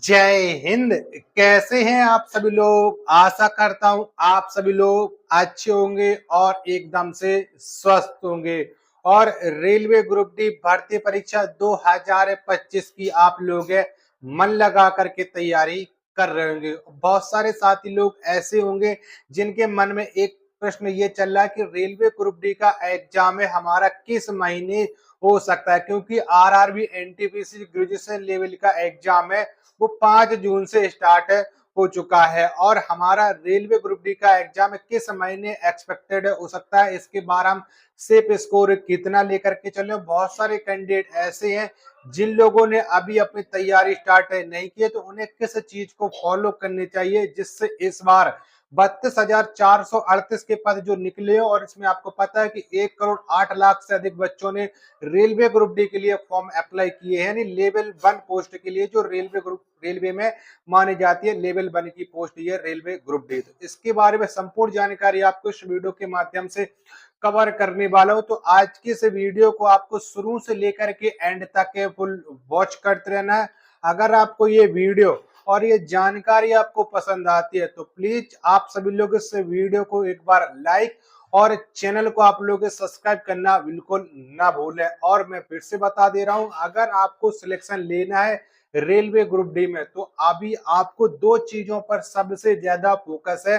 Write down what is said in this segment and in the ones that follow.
जय हिंद। कैसे हैं आप सभी लोग। आशा करता हूं आप सभी लोग अच्छे होंगे और एकदम से स्वस्थ होंगे। और रेलवे ग्रुप डी भर्ती परीक्षा 2025 की आप लोग मन लगा करके तैयारी कर रहे होंगे। बहुत सारे साथी लोग ऐसे होंगे जिनके मन में एक प्रश्न ये चल रहा है कि रेलवे ग्रुप डी का एग्जाम है हमारा किस महीने हो सकता है, क्योंकि आरआरबी एनटीपीसी ग्रेजुएशन लेवल का एग्जाम है वो 5 जून से स्टार्ट हो चुका है। और हमारा रेलवे ग्रुप डी का एग्जाम किस महीने एक्सपेक्टेड हो सकता है, इसके बारे हम सेफ स्कोर कितना लेकर के चले। बहुत सारे कैंडिडेट ऐसे हैं जिन लोगों ने अभी अपनी तैयारी स्टार्ट नहीं की है, तो उन्हें किस चीज को फॉलो करनी चाहिए जिससे इस बार 32,438 के पद जो निकले हो। और इसमें आपको पता है कि 1,08,00,000 से अधिक बच्चों ने रेलवे ग्रुप डी के लिए फॉर्म अप्लाई किए हैं, यानी लेवल 1 पोस्ट के लिए, जो रेलवे में मानी जाती है लेवल 1 की पोस्ट ये रेलवे ग्रुप डी। तो इसके बारे में संपूर्ण जानकारी आपको इस वीडियो के माध्यम से कवर करने वाला हूं। तो आज की इस वीडियो को आपको शुरू से लेकर के एंड तक फुल वॉच करते रहना है। अगर आपको ये वीडियो और ये जानकारी आपको पसंद आती है तो प्लीज आप सभी लोग इस वीडियो को एक बार लाइक और चैनल को आप लोग सब्सक्राइब करना बिल्कुल ना भूलें। और मैं फिर से बता दे रहा हूं, अगर आपको सिलेक्शन लेना है रेलवे ग्रुप डी में तो अभी आपको दो चीजों पर सबसे ज्यादा फोकस है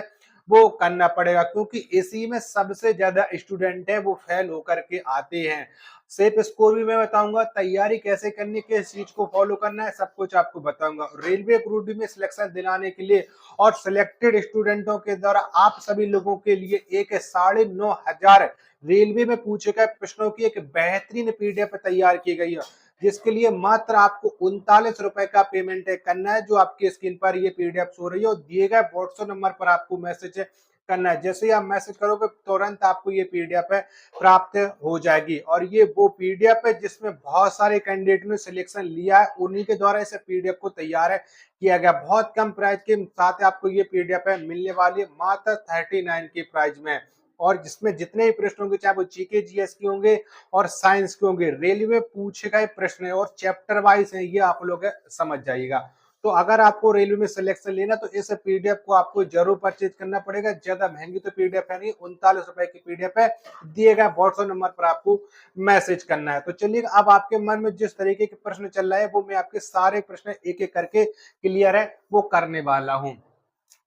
वो करना पड़ेगा, क्योंकि इसी में सबसे ज्यादा स्टूडेंट है वो फेल होकर के आते हैं। सेफ स्कोर भी मैं बताऊंगा, तैयारी कैसे करनी, किस चीज को फॉलो करना है, सब कुछ आपको बताऊंगा। रेलवे ग्रुप डी में सिलेक्शन दिलाने के लिए और सिलेक्टेड स्टूडेंटों के द्वारा आप सभी लोगों के लिए एक 9,500 रेलवे में पूछे गए प्रश्नों की एक बेहतरीन पीडीएफ तैयार की गई है, जिसके लिए मात्र आपको 39 रुपए का पेमेंट करना है। जो आपकी स्क्रीन पर ये पीडीएफ हो रही है और दिए गए व्हाट्सएप नंबर पर आपको मैसेज करना है। जैसे ही आप मैसेज करोगे तुरंत आपको ये पीडीएफ प्राप्त हो जाएगी। और ये वो पीडीएफ है जिसमें बहुत सारे कैंडिडेट ने सिलेक्शन लिया है, उन्हीं के द्वारा इस पीडीएफ को तैयार किया गया। बहुत कम प्राइस के साथ आपको ये पीडीएफ मिलने वाली है, मात्र 39 के प्राइस में। और जिसमें जितने भी प्रश्न होंगे, चाहे वो जीके जीएस के होंगे और साइंस के होंगे, रेलवे पूछे गए प्रश्न है और चैप्टर वाइज है, ये आप लोग समझ जाइएगा। तो अगर आपको रेलवे में सिलेक्शन लेना तो इस पीडीएफ को आपको जरूर परचेज करना पड़ेगा। ज्यादा महंगी तो पीडीएफ है नहीं, 39 रुपए की पीडीएफ है, दिए गए व्हाट्सएप नंबर पर आपको मैसेज करना है। तो चलिए, अब आपके मन में जिस तरीके के प्रश्न चल रहा है वो मैं आपके सारे प्रश्न एक एक करके क्लियर है वो करने वाला हूँ।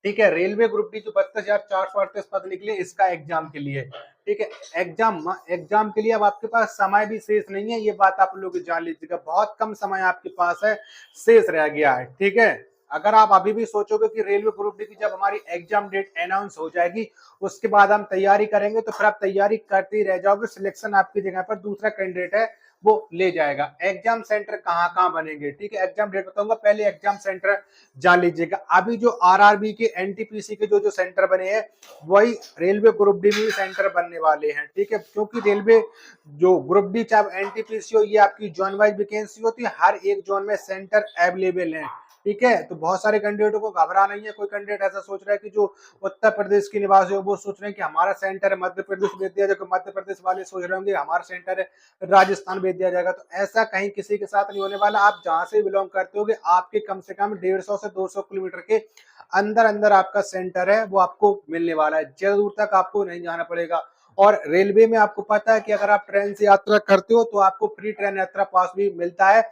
ठीक है, रेलवे ग्रुप डी जो 32,438 पद निकले इसका एग्जाम के लिए। ठीक है, एग्जाम के लिए अब आपके पास समय भी शेष नहीं है, ये बात आप लोग जान लीजिएगा। बहुत कम समय आपके पास है शेष रह गया है। ठीक है, अगर आप अभी भी सोचोगे कि रेलवे ग्रुप डी की जब हमारी एग्जाम डेट अनाउंस हो जाएगी उसके बाद हम तैयारी करेंगे, तो फिर आप तैयारी करते ही रह जाओगे, सिलेक्शन आपकी जगह पर दूसरा कैंडिडेट है वो ले जाएगा। एग्जाम सेंटर कहाँ कहाँ बनेंगे, ठीक है, एग्जाम डेट बताऊंगा, पहले एग्जाम सेंटर जान लीजिएगा। अभी जो आरआरबी के एनटीपीसी के जो सेंटर बने हैं वही रेलवे ग्रुप डी में सेंटर बनने वाले हैं। ठीक है, क्योंकि रेलवे जो ग्रुप डी चाहे एनटीपीसी हो, ये आपकी जोन वाइज वैकेंसी होती है, हर एक जोन में सेंटर अवेलेबल है। ठीक है, तो बहुत सारे कैंडिडेटों को घबरा नहीं है। कोई कैंडिडेट ऐसा सोच रहा है कि जो उत्तर प्रदेश के निवासी हो वो सोच रहे हैं कि हमारा सेंटर है मध्य प्रदेश भेज दिया जाएगा, मध्य प्रदेश वाले सोच रहे होंगे हमारा सेंटर है राजस्थान भेज दिया जाएगा। तो ऐसा कहीं किसी के साथ नहीं होने वाला। आप जहां से बिलोंग करते होगे आपके कम से कम 150 से 200 किलोमीटर के अंदर अंदर आपका सेंटर है वो आपको मिलने वाला है, ज्यादा दूर तक आपको नहीं जाना पड़ेगा। और रेलवे में आपको पता है कि अगर आप ट्रेन से यात्रा करते हो तो आपको फ्री ट्रेन यात्रा पास भी मिलता है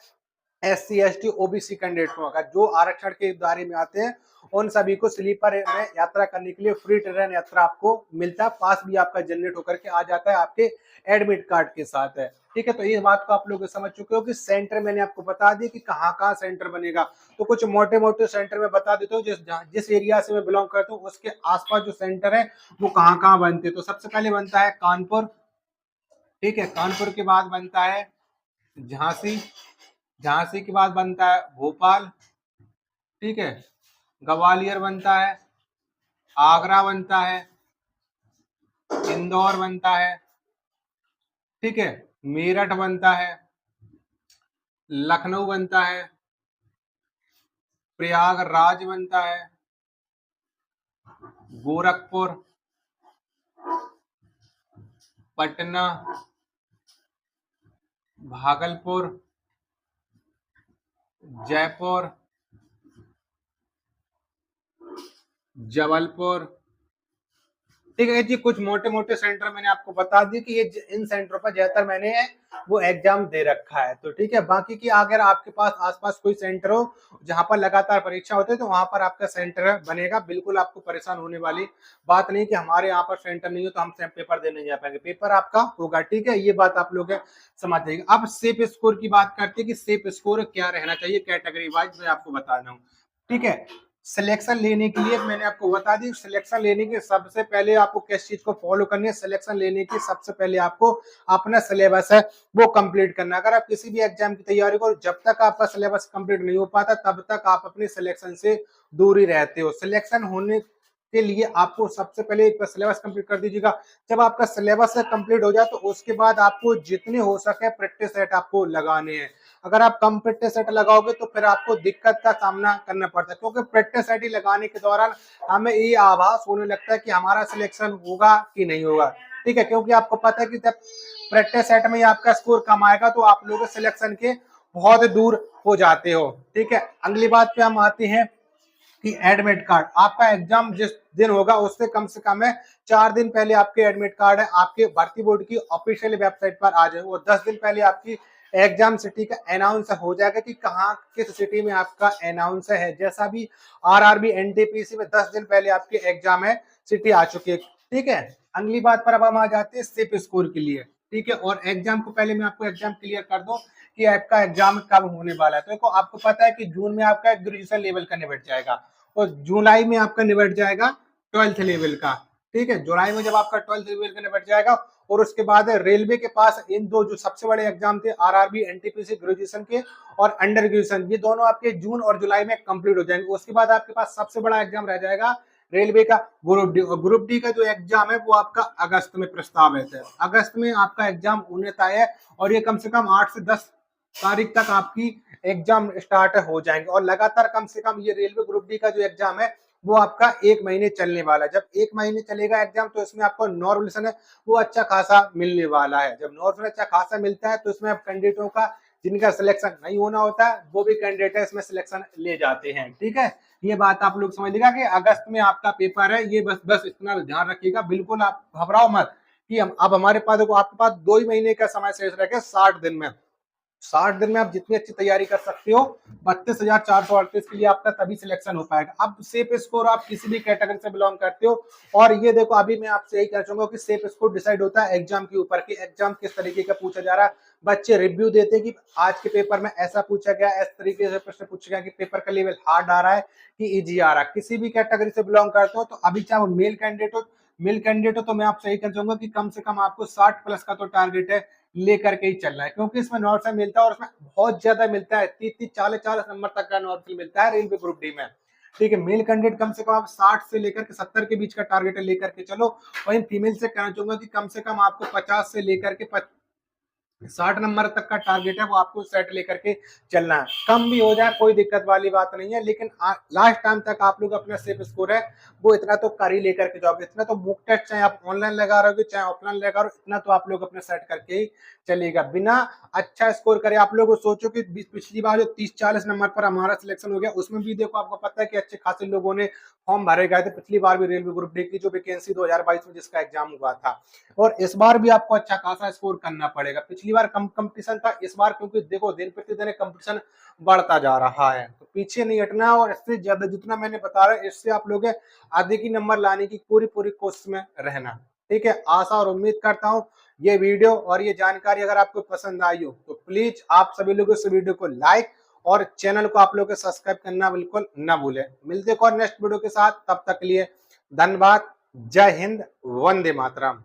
एससी एसटी ओबीसी कैंडिडेटों का। जो आरक्षण के दायरे में आते हैं उन सभी को स्लीपर में यात्रा करने के लिए फ्री ट्रेन यात्रा आपको मिलता है, पास भी आपका जनरेट होकर के आ जाता है आपके एडमिट कार्ड के साथ है। ठीक है, तो ये बात को आप लोग समझ चुके हो कि सेंटर मैंने आपको बता दिया कि कहाँ कहाँ सेंटर बनेगा। तो कुछ मोटे मोटे सेंटर में बता देता हूँ, जिस एरिया से मैं बिलोंग करता हूँ उसके आसपास जो सेंटर है वो कहाँ कहाँ बनते हैं। तो सबसे पहले बनता है कानपुर। ठीक है, कानपुर के बाद बनता है झांसी, झांसी के बाद बनता है भोपाल। ठीक है, ग्वालियर बनता है, आगरा बनता है, इंदौर बनता है। ठीक है, मेरठ बनता है, लखनऊ बनता है, प्रयागराज बनता है, गोरखपुर, पटना, भागलपुर, जयपुर, जबलपुर। ठीक है जी, कुछ मोटे मोटे सेंटर मैंने आपको बता दिए कि ये इन सेंटरों पर ज्यादातर मैंने वो एग्जाम दे रखा है। तो ठीक है, बाकी की अगर आपके पास आसपास कोई सेंटर हो जहां पर लगातार परीक्षा होती है तो वहां पर आपका सेंटर बनेगा। बिल्कुल आपको परेशान होने वाली बात नहीं कि हमारे यहाँ पर सेंटर नहीं हो तो हम पेपर देने नहीं जा पाएंगे, पेपर आपका होगा। ठीक है, ये बात आप लोग समझ जाएंगे। अब सेफ स्कोर की बात करते हैं कि सेफ स्कोर क्या रहना चाहिए कैटेगरी वाइज, मैं आपको बता रहा हूँ। ठीक है, सिलेक्शन लेने के लिए मैंने आपको बता दी, सिलेक्शन लेने के सबसे पहले आपको किस चीज को फॉलो करनी है। सिलेक्शन लेने की सबसे पहले आपको अपना सिलेबस है वो कंप्लीट करना। अगर आप किसी भी एग्जाम की तैयारी करो, जब तक आपका सिलेबस कंप्लीट नहीं हो पाता तब तक आप अपने सिलेक्शन से दूर ही रहते हो। सिलेक्शन होने के लिए आपको सबसे पहले सिलेबस कंप्लीट कर दीजिएगा। जब आपका सिलेबस कंप्लीट हो जाए तो उसके बाद आपको जितने हो सके प्रैक्टिस सेट आपको लगाने हैं। अगर आप कम प्रैक्टिस सेट लगाओगे तो फिर आपको दिक्कत का सामना करना पड़ता है, क्योंकि प्रैक्टिस सेट ही लगाने के दौरान हमें ये आभास होने लगता है कि हमारा सिलेक्शन होगा कि नहीं होगा। ठीक है, क्योंकि आपको पता है कि जब प्रैक्टिस सेट में आपका स्कोर कम आएगा तो आप लोग सिलेक्शन के बहुत दूर हो जाते हो। ठीक है, अगली बात पे हम आते हैं कि एडमिट कार्ड। आपका एग्जाम जिस दिन होगा उससे कम से कम है 4 दिन पहले आपके एडमिट कार्ड है आपके भर्ती बोर्ड की ऑफिशियल वेबसाइट पर आ जाए, और 10 दिन पहले आपकी एग्जाम सिटी का अनाउंस हो जाएगा कि कहाँ किस सिटी में आपका अनाउंस है। जैसा भी आरआरबी एनटीपीसी में 10 दिन पहले आपके एग्जाम है सिटी आ चुकी है। ठीक है, अगली बात पर अब हम आ जाते हैं सिप स्कोर के लिए। ठीक है, और एग्जाम को पहले मैं आपको एग्जाम क्लियर कर दूं कि आपका एग्जाम कब होने वाला है। तो देखो, आपको पता है कि जून में आपका ग्रेजुएशन लेवल का निबट जाएगा और जुलाई में आपका निबट जाएगा 12th लेवल का। ठीक है, जुलाई में जब आपका 12th लेवल का निबट जाएगा और उसके बाद रेलवे के पास इन दो जो सबसे बड़े एग्जाम थे आरआरबी एनटीपीसी ग्रेजुएशन के और अंडर ग्रेजुएशन, ये दोनों आपके जून और जुलाई में कंप्लीट हो जाएंगे। उसके बाद आपके पास सबसे बड़ा एग्जाम रह जाएगा रेलवे का ग्रुप डी, और ग्रुप डी का जो एग्जाम है वो आपका अगस्त में प्रस्तावित है। अगस्त में आपका एग्जाम होने तय है और ये कम से कम 8 से 10 तारीख तक आपकी एग्जाम स्टार्ट हो जाएंगे, और लगातार कम से कम ये रेलवे ग्रुप डी का जो एग्जाम है वो आपका 1 महीने चलने वाला है। जब 1 महीने चलेगा एग्जाम तो इसमें आपको नॉर्मलेशन है वो अच्छा खासा मिलने वाला है। जब नॉर्मल अच्छा खासा मिलता है तो इसमें कैंडिडेटों का जिनका सिलेक्शन नहीं होना होता है वो भी कैंडिडेट है इसमें सिलेक्शन ले जाते हैं। ठीक है, ये बात आप लोग समझ लीजिएगा कि अगस्त में आपका पेपर है, ये बस इतना ध्यान रखिएगा। बिल्कुल आप घबराओ मत कि हम अब हमारे पास देखो आपके पास 2 ही महीने का समय शेष रह गया 60 दिन में। 60 दिन में आप जितनी अच्छी तैयारी कर सकते हो 32,438 के लिए आपका तभी सिलेक्शन हो पाएगा। अब सेफ स्कोर आप किसी भी कैटेगरी से बिलोंग करते हो, और ये देखो अभी मैं आपसे यही कहना चाहूंगा कि सेफ स्कोर डिसाइड होता है एग्जाम के ऊपर कि एग्जाम किस तरीके का पूछा जा रहा है। बच्चे रिव्यू देते हैं कि आज के पेपर में ऐसा पूछा गया, इस तरीके से प्रश्न पूछा गया कि पेपर का लेवल हार्ड आ रहा है कि इजी आ रहा है। किसी भी कैटेगरी से बिलोंग करते हो तो अभी चाहे वो मेल कैंडिडेट हो तो मैं आपसे यही कहना चाहूंगा कि कम से कम आपको 60 प्लस का तो टारगेट है लेकर के ही चलना है, क्योंकि इसमें नॉर्मल मिलता है और इसमें बहुत ज्यादा मिलता है, 30 40 40 नंबर तक का नॉर्मल मिलता है रेलवे ग्रुप डी में। ठीक है, मेल कैंडिडेट कम से कम आप 60 से लेकर के 70 के बीच का टारगेट लेकर के चलो। वहीं फीमेल से कहना चाहूंगा कि कम से कम आपको 50 से लेकर के 60 नंबर तक का टारगेट है वो आपको सेट लेकर के चलना है। कम भी हो जाए कोई दिक्कत वाली बात नहीं है, लेकिन लास्ट टाइम तक आप लोग अपना सेफ स्कोर है वो इतना तो कर ही लेकर के जाओगे। इतना तो बुक टेस्ट चाहे आप ऑनलाइन लगा रहे हो चाहे ऑफलाइन लगा रहे हो, इतना तो आप लोग अपने सेट करके ही चलेगा। बिना अच्छा स्कोर करे आप लोग सोचो कि पिछली बार जो 30-40 नंबर पर हमारा सिलेक्शन हो गया उसमें भी देखो आपको पता है कि अच्छे खासे लोगों ने फॉर्म भरे गए थे पिछली बार भी रेलवे ग्रुप डी की जो वैकेंसी 2022 में जिसका एग्जाम हुआ था, और इस बार भी आपको अच्छा खासा स्कोर करना पड़ेगा। पिछली बार कम कंपटीशन था, इस बार क्योंकि देखो दिन प्रतिदिन कंपटीशन बढ़ता जा रहा है तो पीछे नहीं हटना, और इससे ज्यादा जितना मैंने बता रहा है इससे आप लोग अधिक ही नंबर लाने की पूरी पूरी कोशिश में रहना। ठीक है, आशा और उम्मीद करता हूँ ये वीडियो और ये जानकारी अगर आपको पसंद आई हो तो प्लीज आप सभी लोग इस वीडियो को लाइक और चैनल को आप लोग सब्सक्राइब करना बिल्कुल ना भूलें। मिलते हैं और नेक्स्ट वीडियो के साथ, तब तक के लिए धन्यवाद। जय हिंद, वंदे मातरम।